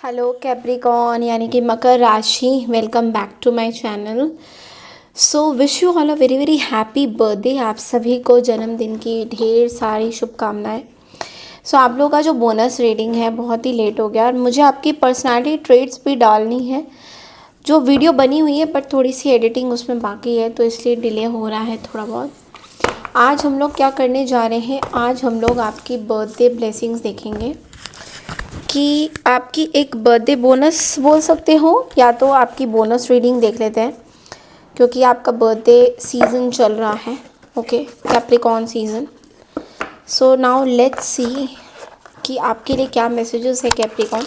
Hello Capricorn यानी कि मकर राशि, welcome back to my channel. So wish you all a very very happy birthday. आप सभी को जन्मदिन की ढेर सारी शुभकामनाएं। सो आप लोगों का जो बोनस रीडिंग है बहुत ही लेट हो गया और मुझे आपकी पर्सनालिटी ट्रेट्स भी डालनी है। जो वीडियो बनी हुई है बट थोड़ी सी एडिटिंग उसमें बाकी है, तो इसलिए डिले हो रहा है थोड़ा बहुत। आज हम लोग क्या करने जा रहे हैं, आज हम लोग आपकी बर्थडे ब्लेसिंग्स देखेंगे कि आपकी एक बर्थडे बोनस बोल सकते हो या तो आपकी बोनस रीडिंग देख लेते हैं, क्योंकि आपका बर्थडे सीज़न चल रहा है। Okay, Capricorn season. So now let's see कि आपके लिए क्या मैसेजेस है कैप्रिकॉर्न।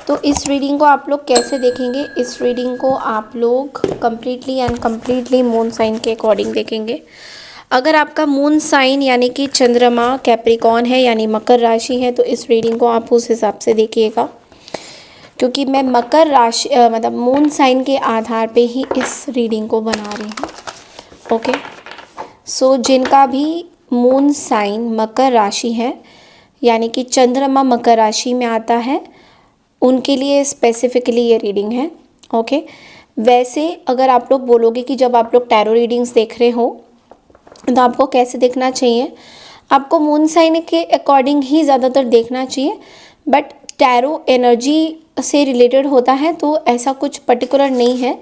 तो इस रीडिंग को आप लोग कैसे देखेंगे, इस रीडिंग को आप लोग completely and completely moon sign के अकॉर्डिंग देखेंगे। अगर आपका मून साइन यानी कि चंद्रमा कैप्रिकॉर्न है यानी मकर राशि है, तो इस रीडिंग को आप उस हिसाब से देखिएगा, क्योंकि मैं मकर राशि मतलब मून साइन के आधार पे ही इस रीडिंग को बना रही हूँ। ओके, सो जिनका भी मून साइन मकर राशि है यानी कि चंद्रमा मकर राशि में आता है, उनके लिए स्पेसिफिकली ये रीडिंग है। ओके, वैसे अगर आप लोग बोलोगे कि जब आप लोग टैरो रीडिंग्स देख रहे हो तो आपको कैसे देखना चाहिए, आपको मून साइन के अकॉर्डिंग ही ज़्यादातर देखना चाहिए, बट टैरो एनर्जी से रिलेटेड होता है तो ऐसा कुछ पर्टिकुलर नहीं है।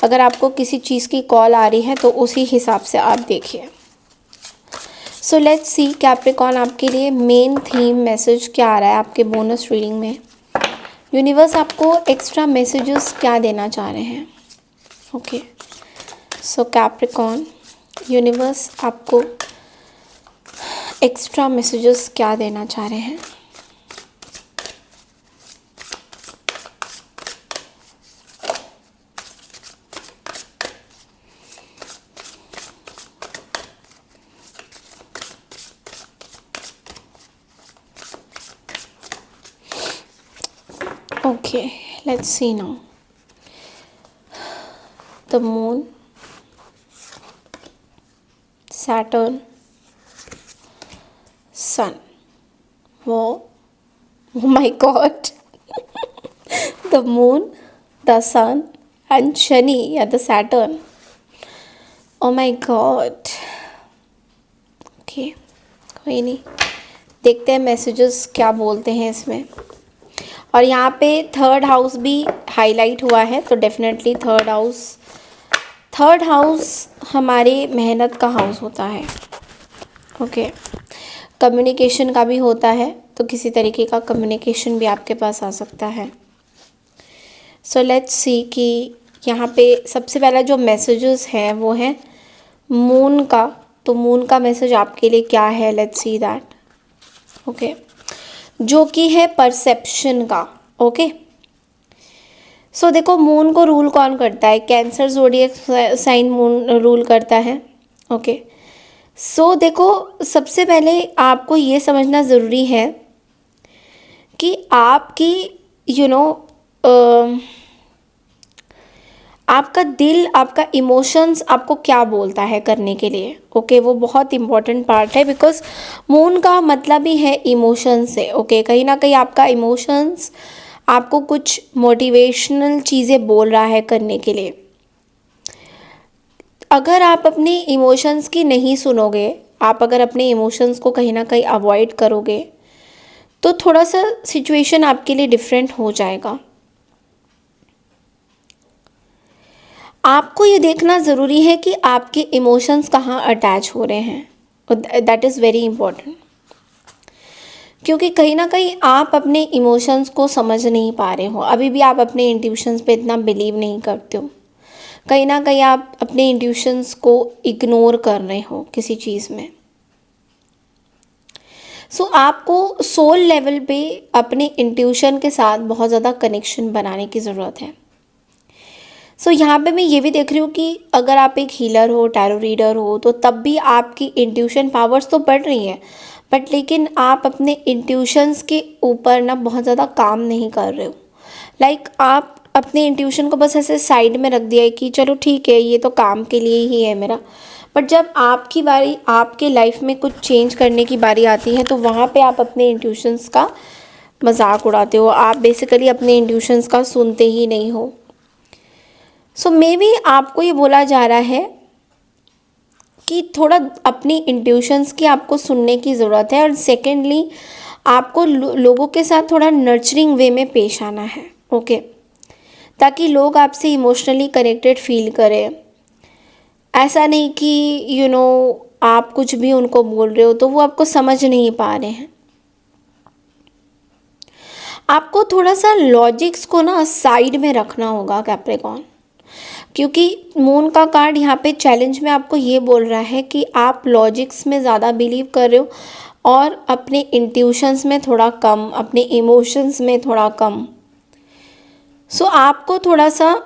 अगर आपको किसी चीज़ की कॉल आ रही है तो उसी हिसाब से आप देखिए। सो लेट्स सी कैप्रिकॉर्न आपके लिए मेन थीम मैसेज क्या आ रहा है आपके बोनस रीडिंग में। यूनिवर्स आपको एक्स्ट्रा मैसेजेस क्या देना चाह रहे हैं। ओके, सो कैप्रिकॉर्न यूनिवर्स आपको एक्स्ट्रा मैसेजेस क्या देना चाह रहे हैं। Okay, let's see now. The moon, Saturn, sun. Oh my God. The moon, the sun and Shani या the Saturn. Oh my God. Okay, कोई नहीं, देखते हैं मैसेजेस क्या बोलते हैं इसमें। और यहाँ पे थर्ड हाउस भी हाईलाइट हुआ है, तो डेफिनेटली थर्ड हाउस हमारे मेहनत का हाउस होता है। ओके, कम्युनिकेशन का भी होता है, तो किसी तरीके का कम्युनिकेशन भी आपके पास आ सकता है। सो लेट्स सी कि यहाँ पे सबसे पहला जो मैसेजेस है वो है मून का। तो मून का मैसेज आपके लिए क्या है, लेट्स सी दैट। ओके, जो कि है परसेप्शन का। ओके, सो देखो मून को रूल कौन करता है, Cancer zodiac sign moon rule करता है। ओके, सो देखो सबसे पहले आपको ये समझना ज़रूरी है कि आपकी आपका दिल, आपका इमोशंस आपको क्या बोलता है करने के लिए। ओके, वो बहुत इम्पॉर्टेंट पार्ट है, बिकॉज मून का मतलब ही है इमोशंस से। ओके, कहीं ना कहीं आपका इमोशंस आपको कुछ मोटिवेशनल चीज़ें बोल रहा है करने के लिए। अगर आप अपने इमोशंस की नहीं सुनोगे, आप अगर अपने इमोशंस को कहीं ना कहीं अवॉइड करोगे, तो थोड़ा सा सिचुएशन आपके लिए डिफरेंट हो जाएगा। आपको ये देखना ज़रूरी है कि आपके इमोशंस कहाँ अटैच हो रहे हैं। दैट इज़ वेरी इम्पोर्टेंट, क्योंकि कहीं ना कहीं आप अपने इमोशंस को समझ नहीं पा रहे हो। अभी भी आप अपने इंट्यूशंस पे इतना बिलीव नहीं करते हो। कहीं ना कहीं आप अपने इंट्यूशंस को इग्नोर कर रहे हो किसी चीज़ में। सो आपको सोल लेवल पे अपने इंट्यूशन के साथ बहुत ज़्यादा कनेक्शन बनाने की ज़रूरत है। सो यहाँ पे मैं ये भी देख रही हूँ कि अगर आप एक हीलर हो, टैरो रीडर हो, तो तब भी आपकी इंट्यूशन पावर्स तो बढ़ रही हैं, बट लेकिन आप अपने इंट्यूशंस के ऊपर ना बहुत ज़्यादा काम नहीं कर रहे हो। लाइक आप अपने इंट्यूशन को बस ऐसे साइड में रख दिया है कि चलो ठीक है, ये तो काम के लिए ही है मेरा। बट जब आपकी बारी, आपके लाइफ में कुछ चेंज करने की बारी आती है, तो वहाँ पे आप अपने इंट्यूशंस का मजाक उड़ाते हो, आप बेसिकली अपने इंट्यूशंस का सुनते ही नहीं हो। सो मे बी आपको ये बोला जा रहा है कि थोड़ा अपनी इंट्यूशंस की आपको सुनने की ज़रूरत है, और सेकेंडली आपको लोगों के साथ थोड़ा नर्चरिंग वे में पेश आना है। ओके, ताकि लोग आपसे इमोशनली कनेक्टेड फील करें। ऐसा नहीं कि आप कुछ भी उनको बोल रहे हो तो वो आपको समझ नहीं पा रहे हैं। आपको थोड़ा सा लॉजिक्स को ना साइड में रखना होगा कैप्रिकॉर्न, क्योंकि मून का कार्ड यहाँ पे चैलेंज में आपको ये बोल रहा है कि आप लॉजिक्स में ज़्यादा बिलीव कर रहे हो और अपने इंट्यूशंस में थोड़ा कम, अपने इमोशंस में थोड़ा कम। सो आपको थोड़ा सा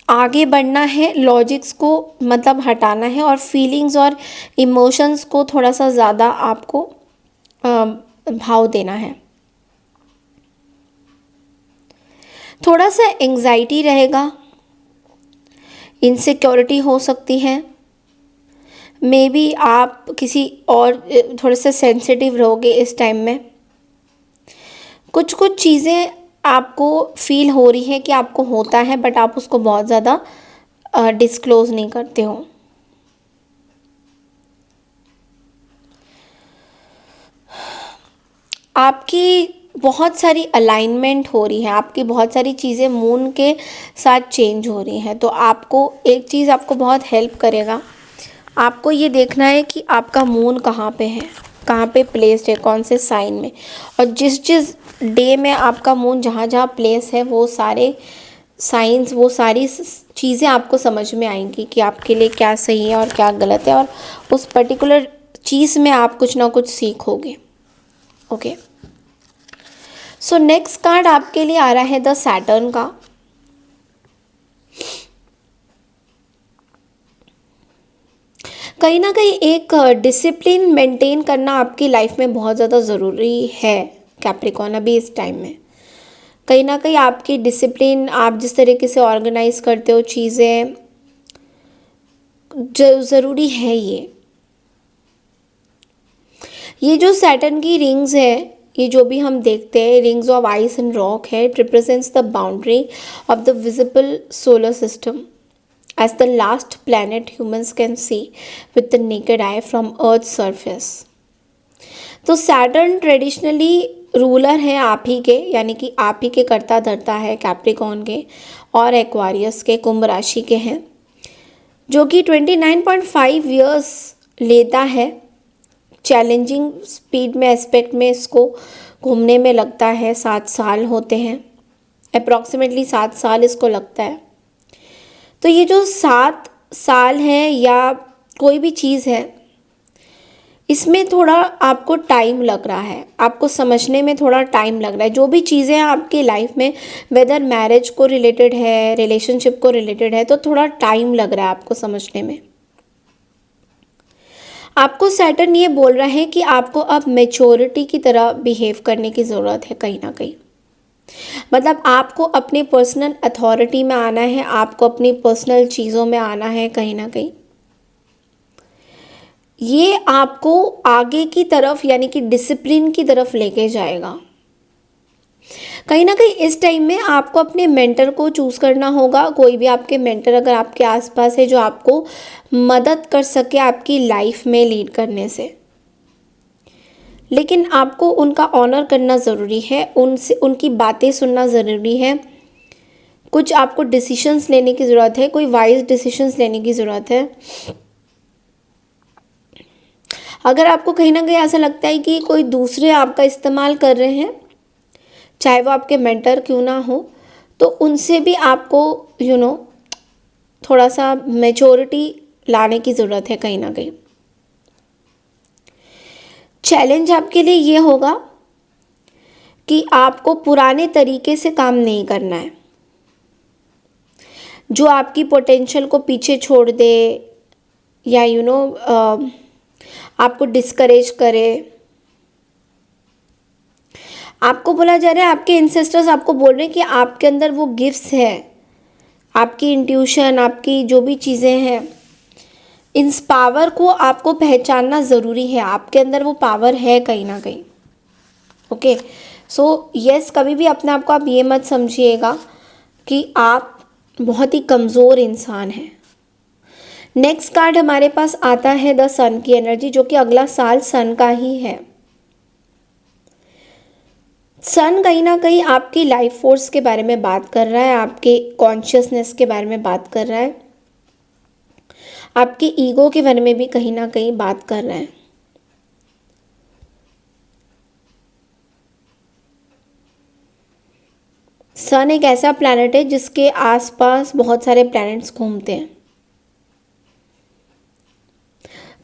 आगे बढ़ना है, लॉजिक्स को मतलब हटाना है, और फीलिंग्स और इमोशंस को थोड़ा सा ज़्यादा आपको भाव देना है। थोड़ा सा एंग्जाइटी रहेगा, इनसिक्योरिटी हो सकती है, मे बी आप किसी और थोड़े से सेंसिटिव रहोगे इस टाइम में। कुछ कुछ चीज़ें आपको फील हो रही है कि आपको होता है, बट आप उसको बहुत ज़्यादा डिस्क्लोज नहीं करते हो। आपकी बहुत सारी अलाइनमेंट हो रही है, आपकी बहुत सारी चीज़ें मून के साथ चेंज हो रही हैं। तो आपको एक चीज़ आपको बहुत हेल्प करेगा, आपको ये देखना है कि आपका मून कहाँ पे है, कहाँ पे प्लेस्ड है, कौन से साइन में, और जिस जिस डे में आपका मून जहाँ जहाँ प्लेस है वो सारे साइंस, वो सारी चीज़ें आपको समझ में आएंगी कि आपके लिए क्या सही है और क्या गलत है, और उस पर्टिकुलर चीज़ में आप कुछ ना कुछ सीखोगे। ओके, सो नेक्स्ट कार्ड आपके लिए आ रहा है द सैटर्न का। कहीं ना कहीं एक डिसिप्लिन मेंटेन करना आपकी लाइफ में बहुत ज़्यादा ज़रूरी है कैप्रिकॉर्न। अभी इस टाइम में कहीं ना कहीं आपकी डिसिप्लिन, आप जिस तरीके से ऑर्गेनाइज करते हो चीज़ें, ज़रूरी है। ये जो सैटर्न की रिंग्स है, ये जो भी हम देखते हैं rings of ice and rock है, it represents the boundary of the visible solar system as the last planet humans can see with the naked eye from Earth's surface। तो सैटर्न ट्रेडिशनली रूलर है आप ही के, यानी कि आप ही के कर्ता धर्ता है कैप्रिकॉर्न के और एक्वारियस के, कुंभ राशि के हैं, जो कि 29.5 ईयर्स लेता है। चैलेंजिंग स्पीड में एस्पेक्ट में इसको घूमने में लगता है 7 साल होते हैं, अप्रॉक्सीमेटली 7 साल इसको लगता है। तो ये जो 7 साल है या कोई भी चीज़ है, इसमें थोड़ा आपको टाइम लग रहा है, आपको समझने में थोड़ा टाइम लग रहा है। जो भी चीज़ें हैं आपकी लाइफ में, वेदर मैरिज को रिलेटेड है, रिलेशनशिप को रिलेटेड है, तो थोड़ा टाइम लग रहा है आपको समझने में। आपको सैटर्न ये बोल रहा है कि आपको अब मैच्योरिटी की तरह बिहेव करने की ज़रूरत है कहीं ना कहीं। मतलब आपको अपने पर्सनल अथॉरिटी में आना है, आपको अपनी पर्सनल चीज़ों में आना है कहीं ना कहीं। ये आपको आगे की तरफ, यानी कि डिसिप्लिन की तरफ लेके जाएगा। कहीं ना कहीं इस टाइम में आपको अपने मेंटर को चूज़ करना होगा। कोई भी आपके मेंटर अगर आपके आसपास है जो आपको मदद कर सके आपकी लाइफ में लीड करने से, लेकिन आपको उनका ऑनर करना ज़रूरी है, उनसे उनकी बातें सुनना ज़रूरी है। कुछ आपको डिसीशंस लेने की ज़रूरत है, कोई वाइज डिसीशंस लेने की ज़रूरत है। अगर आपको कहीं ना कहीं ऐसा लगता है कि कोई दूसरे आपका इस्तेमाल कर रहे हैं, चाहे वो आपके मेंटर क्यों ना हो, तो उनसे भी आपको थोड़ा सा मैच्योरिटी लाने की ज़रूरत है कहीं ना कहीं। चैलेंज आपके लिए ये होगा कि आपको पुराने तरीके से काम नहीं करना है, जो आपकी पोटेंशियल को पीछे छोड़ दे या आपको डिस्करेज करे। आपको बोला जा रहा है, आपके इंसेस्टर्स आपको बोल रहे हैं कि आपके अंदर वो गिफ्ट्स है, आपकी इंट्यूशन, आपकी जो भी चीज़ें हैं, इस पावर को आपको पहचानना ज़रूरी है। आपके अंदर वो पावर है कहीं ना कहीं। ओके, सो यस, कभी भी अपने आप को आप ये मत समझिएगा कि आप बहुत ही कमज़ोर इंसान हैं। नेक्स्ट कार्ड हमारे पास आता है द सन की एनर्जी, जो कि अगला साल सन का ही है। सन कहीं ना कहीं आपकी लाइफ फोर्स के बारे में बात कर रहा है, आपके कॉन्शियसनेस के बारे में बात कर रहा है, आपकी ईगो के बारे में भी कहीं ना कहीं बात कर रहा है। सन एक ऐसा प्लैनेट है जिसके आसपास बहुत सारे प्लैनेट्स घूमते हैं।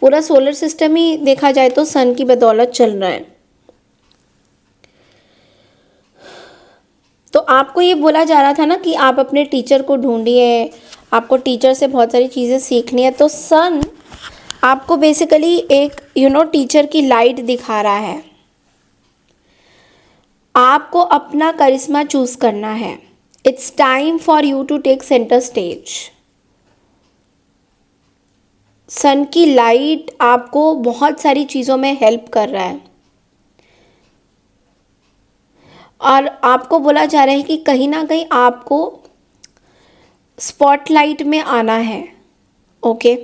पूरा सोलर सिस्टम ही देखा जाए तो सन की बदौलत चल रहा है। तो आपको ये बोला जा रहा था ना कि आप अपने टीचर को ढूंढिए, आपको टीचर से बहुत सारी चीज़ें सीखनी है। तो सन आपको बेसिकली एक टीचर की लाइट दिखा रहा है। आपको अपना करिश्मा चूज करना है। It's time for you to take centre stage. Sun की लाइट आपको बहुत सारी चीज़ों में हेल्प कर रहा है और आपको बोला जा रहा है कि कहीं ना कहीं आपको स्पॉटलाइट में आना है। ओके,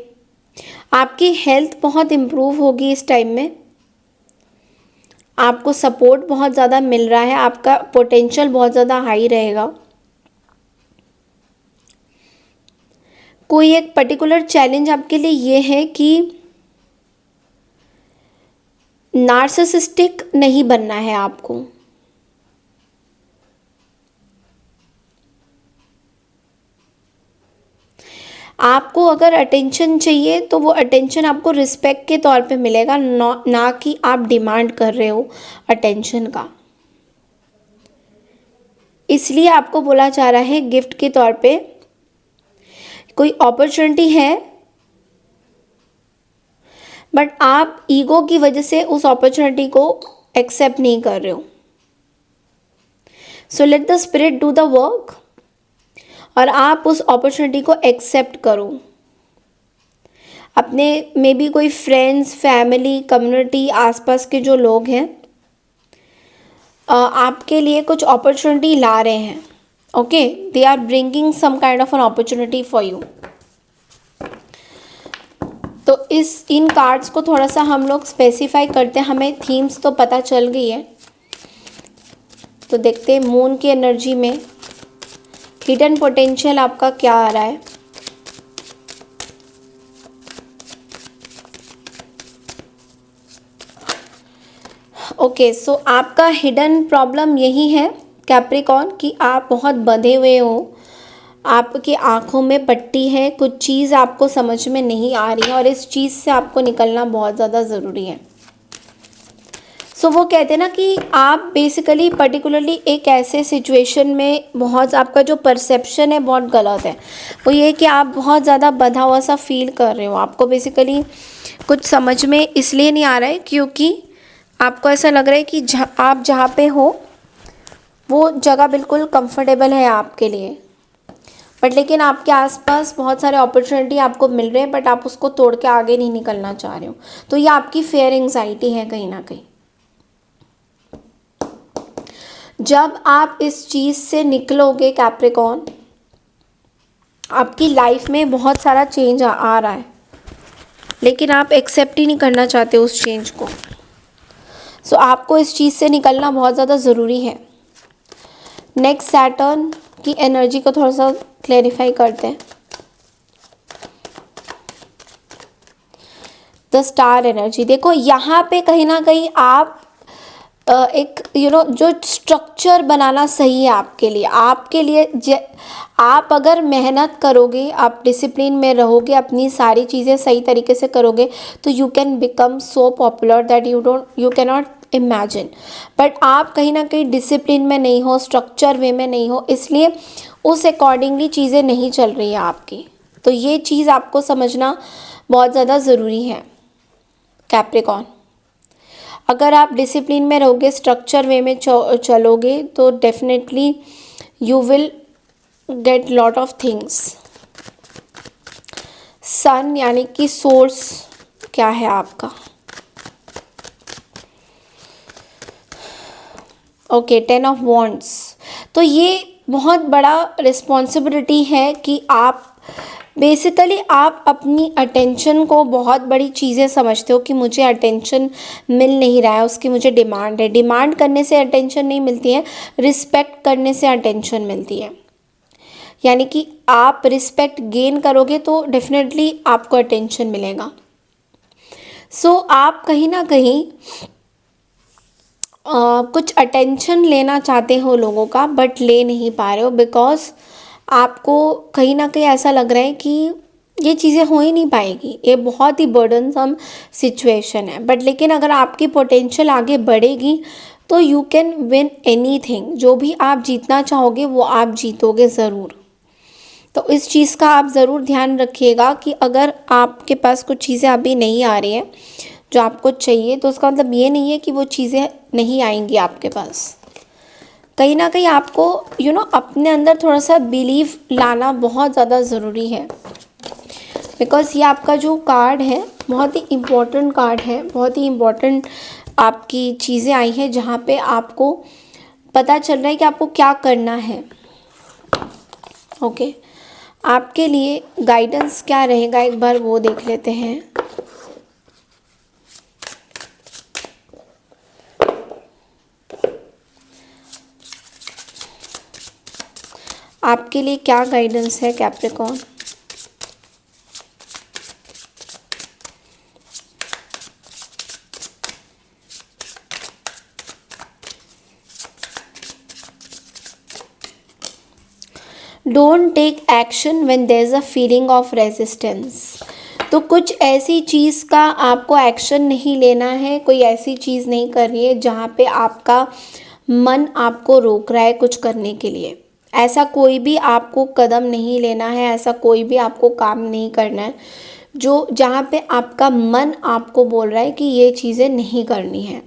आपकी हेल्थ बहुत इम्प्रूव होगी इस टाइम में, आपको सपोर्ट बहुत ज़्यादा मिल रहा है, आपका पोटेंशियल बहुत ज़्यादा हाई रहेगा। कोई एक पर्टिकुलर चैलेंज आपके लिए ये है कि नार्सिसिस्टिक नहीं बनना है आपको। आपको अगर अटेंशन चाहिए तो वो अटेंशन आपको रिस्पेक्ट के तौर पे मिलेगा, ना कि आप डिमांड कर रहे हो अटेंशन का। इसलिए आपको बोला जा रहा है गिफ्ट के तौर पे कोई अपॉर्चुनिटी है, बट आप ईगो की वजह से उस अपॉर्चुनिटी को एक्सेप्ट नहीं कर रहे हो। So let the spirit do the work और आप उस अपॉर्चुनिटी को एक्सेप्ट करो। अपने में भी कोई फ्रेंड्स, फैमिली, कम्युनिटी, आसपास के जो लोग हैं आपके लिए कुछ अपॉर्चुनिटी ला रहे हैं। Okay, they are bringing some kind of an opportunity for you. तो इन कार्ड्स को थोड़ा सा हम लोग स्पेसिफाई करते हैं। हमें थीम्स तो पता चल गई है, तो देखते हैं मून की एनर्जी में हिडन पोटेंशियल आपका क्या आ रहा है। ओके, सो आपका हिडन प्रॉब्लम यही है कैप्रिकॉर्न कि आप बहुत बंधे हुए हो, आपकी आंखों में पट्टी है, कुछ चीज़ आपको समझ में नहीं आ रही है और इस चीज़ से आपको निकलना बहुत ज़्यादा ज़रूरी है। सो वो कहते हैं ना कि आप बेसिकली पर्टिकुलरली एक ऐसे सिचुएशन में बहुत, आपका जो परसेप्शन है बहुत गलत है। वो ये कि आप बहुत ज़्यादा बंधा हुआ सा फील कर रहे हो। आपको बेसिकली कुछ समझ में इसलिए नहीं आ रहा है क्योंकि आपको ऐसा लग रहा है कि आप जहाँ पे हो वो जगह बिल्कुल कंफर्टेबल है आपके लिए, बट लेकिन आपके आसपास बहुत सारे अपॉर्चुनिटी आपको मिल रहे हैं, बट आप उसको तोड़ के आगे नहीं निकलना चाह रहे हो। तो ये आपकी फेयर एंग्जाइटी है कहीं ना कहीं। जब आप इस चीज़ से निकलोगे कैप्रिकॉर्न, आपकी लाइफ में बहुत सारा चेंज आ रहा है, लेकिन आप एक्सेप्ट ही नहीं करना चाहते उस चेंज को। सो आपको इस चीज़ से निकलना बहुत ज़्यादा ज़रूरी है। नेक्स्ट सैटर्न की एनर्जी को थोड़ा सा क्लैरिफाई करते हैं। द स्टार एनर्जी, देखो यहाँ पे कहीं ना कहीं आप एक जो स्ट्रक्चर बनाना सही है आपके लिए आप अगर मेहनत करोगे, आप डिसिप्लिन में रहोगे, अपनी सारी चीज़ें सही तरीके से करोगे, तो you can become so popular that you can not imagine. But आप कहीं ना कहीं डिसिप्लिन में नहीं हो, स्ट्रक्चर वे में नहीं हो, इसलिए उस अकॉर्डिंगली चीज़ें नहीं चल रही है आपकी। तो ये चीज़ आपको समझना बहुत ज़्यादा ज़रूरी है कैप्रिकॉर्न। अगर आप डिसिप्लिन में रहोगे, स्ट्रक्चर वे में चलोगे, तो definitely you will get lot of things. Sun यानी कि सोर्स क्या है आपका। Okay, 10 of wands. तो ये बहुत बड़ा रिस्पॉन्सिबिलिटी है कि आप बेसिकली आप अपनी अटेंशन को बहुत बड़ी चीज़ें समझते हो कि मुझे अटेंशन मिल नहीं रहा है, उसकी मुझे डिमांड है। डिमांड करने से अटेंशन नहीं मिलती है, रिस्पेक्ट करने से अटेंशन मिलती है। यानी कि आप रिस्पेक्ट गेन करोगे तो डेफिनेटली आपको अटेंशन मिलेगा। सो आप कहीं ना कहीं कुछ अटेंशन लेना चाहते हो लोगों का, बट ले नहीं पा रहे हो बिकॉज आपको कहीं ना कहीं ऐसा लग रहा है कि ये चीज़ें हो ही नहीं पाएगी, ये बहुत ही बर्डनसम सिचुएशन है। बट लेकिन अगर आपकी पोटेंशियल आगे बढ़ेगी तो यू कैन विन एनीथिंग। जो भी आप जीतना चाहोगे वो आप जीतोगे ज़रूर। तो इस चीज़ का आप ज़रूर ध्यान रखिएगा कि अगर आपके पास कुछ चीज़ें अभी नहीं आ रही हैं जो आपको चाहिए, तो उसका मतलब ये नहीं है कि वो चीज़ें नहीं आएंगी आपके पास। कहीं ना कहीं आपको अपने अंदर थोड़ा सा बिलीव लाना बहुत ज़्यादा ज़रूरी है। बिकॉज़ ये आपका जो कार्ड है बहुत ही इम्पोर्टेंट कार्ड है, बहुत ही इम्पोर्टेंट आपकी चीज़ें आई हैं जहाँ पे आपको पता चल रहा है कि आपको क्या करना है। ओके, आपके लिए गाइडेंस क्या रहेगा एक बार वो देख लेते हैं। आपके लिए क्या गाइडेंस है Capricorn? Don't take action when there is a feeling of resistance. तो कुछ ऐसी चीज़ का आपको एक्शन नहीं लेना है, कोई ऐसी चीज़ नहीं करनी है जहाँ पे आपका मन आपको रोक रहा है कुछ करने के लिए। ऐसा कोई भी आपको कदम नहीं लेना है, ऐसा कोई भी आपको काम नहीं करना है जो जहाँ पे आपका मन आपको बोल रहा है कि ये चीज़ें नहीं करनी है।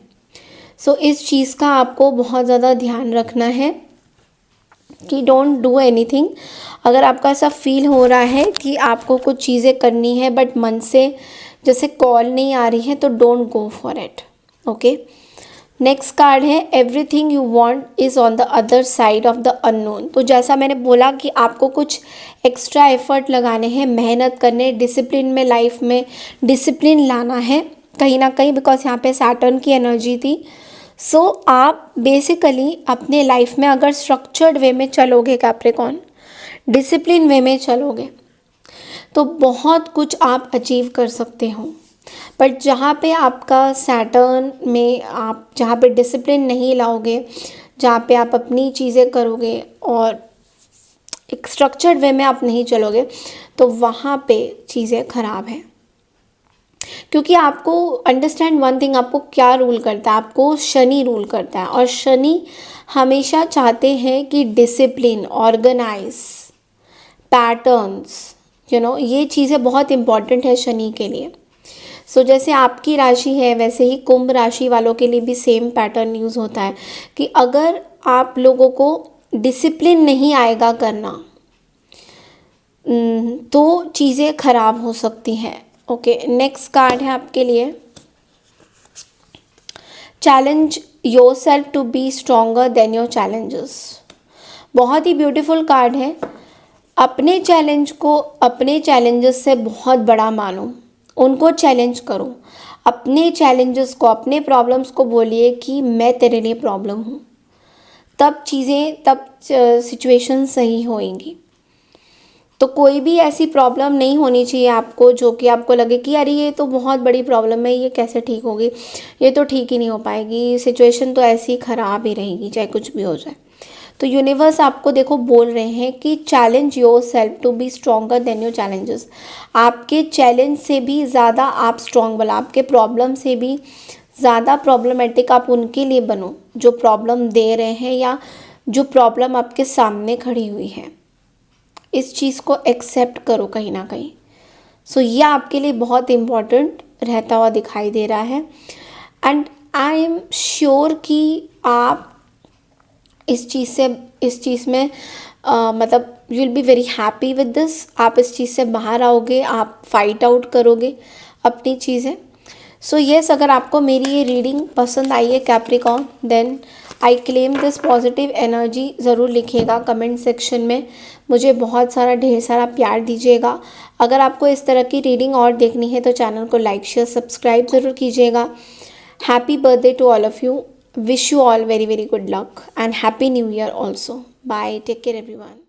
सो इस चीज़ का आपको बहुत ज़्यादा ध्यान रखना है कि डोंट डू एनीथिंग। अगर आपका ऐसा फील हो रहा है कि आपको कुछ चीज़ें करनी है बट मन से जैसे कॉल नहीं आ रही है, तो don't go for it. Okay, next card है everything you want is on the other side of the unknown. तो जैसा मैंने बोला कि आपको कुछ एक्स्ट्रा एफर्ट लगाने हैं, मेहनत करने, डिसिप्लिन में, लाइफ में डिसिप्लिन लाना है कहीं ना कहीं, बिकॉज यहाँ पे सैटर्न की एनर्जी थी। सो आप बेसिकली अपने लाइफ में अगर स्ट्रक्चर्ड वे में चलोगे कैप्रिकॉर्न, डिसिप्लिन वे में चलोगे, तो बहुत कुछ आप अचीव कर सकते हो। बट जहाँ पे आपका सैटर्न में आप जहाँ पे डिसिप्लिन नहीं लाओगे, जहाँ पे आप अपनी चीज़ें करोगे और एक स्ट्रक्चर्ड वे में आप नहीं चलोगे, तो वहाँ पे चीज़ें ख़राब हैं। क्योंकि आपको अंडरस्टैंड वन थिंग, आपको क्या रूल करता है, आपको शनि रूल करता है। और शनि हमेशा चाहते हैं कि डिसिप्लिन, ऑर्गेनाइज, पैटर्न्स, ये चीज़ें बहुत इम्पॉर्टेंट है शनि के लिए। सो जैसे आपकी राशि है वैसे ही कुंभ राशि वालों के लिए भी सेम पैटर्न यूज़ होता है कि अगर आप लोगों को डिसिप्लिन नहीं आएगा करना, तो चीज़ें ख़राब हो सकती हैं। ओके, नेक्स्ट कार्ड है आपके लिए challenge yourself to be stronger than your challenges. बहुत ही ब्यूटीफुल कार्ड है। अपने चैलेंज को अपने चैलेंजेस से बहुत बड़ा मानो, उनको चैलेंज करो। अपने चैलेंजेस को, अपने प्रॉब्लम्स को बोलिए कि मैं तेरे लिए प्रॉब्लम हूँ। तब सिचुएशन सही होएंगी। तो कोई भी ऐसी प्रॉब्लम नहीं होनी चाहिए आपको जो कि आपको लगे कि अरे ये तो बहुत बड़ी प्रॉब्लम है, ये कैसे ठीक होगी, ये तो ठीक ही नहीं हो पाएगी, सिचुएशन तो ऐसी ख़राब ही रहेगी चाहे कुछ भी हो जाए। तो यूनिवर्स आपको देखो बोल रहे हैं कि challenge yourself to be stronger than your challenges. आपके चैलेंज से भी ज़्यादा आप स्ट्रॉन्ग बनो, आपके प्रॉब्लम से भी ज़्यादा प्रॉब्लमेटिक आप उनके लिए बनो जो प्रॉब्लम दे रहे हैं या जो प्रॉब्लम आपके सामने खड़ी हुई है। इस चीज़ को एक्सेप्ट करो कहीं ना कहीं। सो ये आपके लिए बहुत इम्पॉर्टेंट रहता हुआ दिखाई दे रहा है। एंड आई एम श्योर कि आप इस चीज़ में मतलब you will be very happy with this. आप इस चीज़ से बाहर आओगे, आप फाइट आउट करोगे अपनी चीज़ें। सो येस, अगर आपको मेरी ये रीडिंग पसंद आई है Capricorn, then I claim this positive energy ज़रूर लिखिएगा कमेंट सेक्शन में। मुझे बहुत सारा ढेर सारा प्यार दीजिएगा। अगर आपको इस तरह की रीडिंग और देखनी है तो चैनल को लाइक शेयर सब्सक्राइब ज़रूर कीजिएगा। Happy birthday to all of you. Wish you all very very good luck and happy new year also. Bye, take care everyone.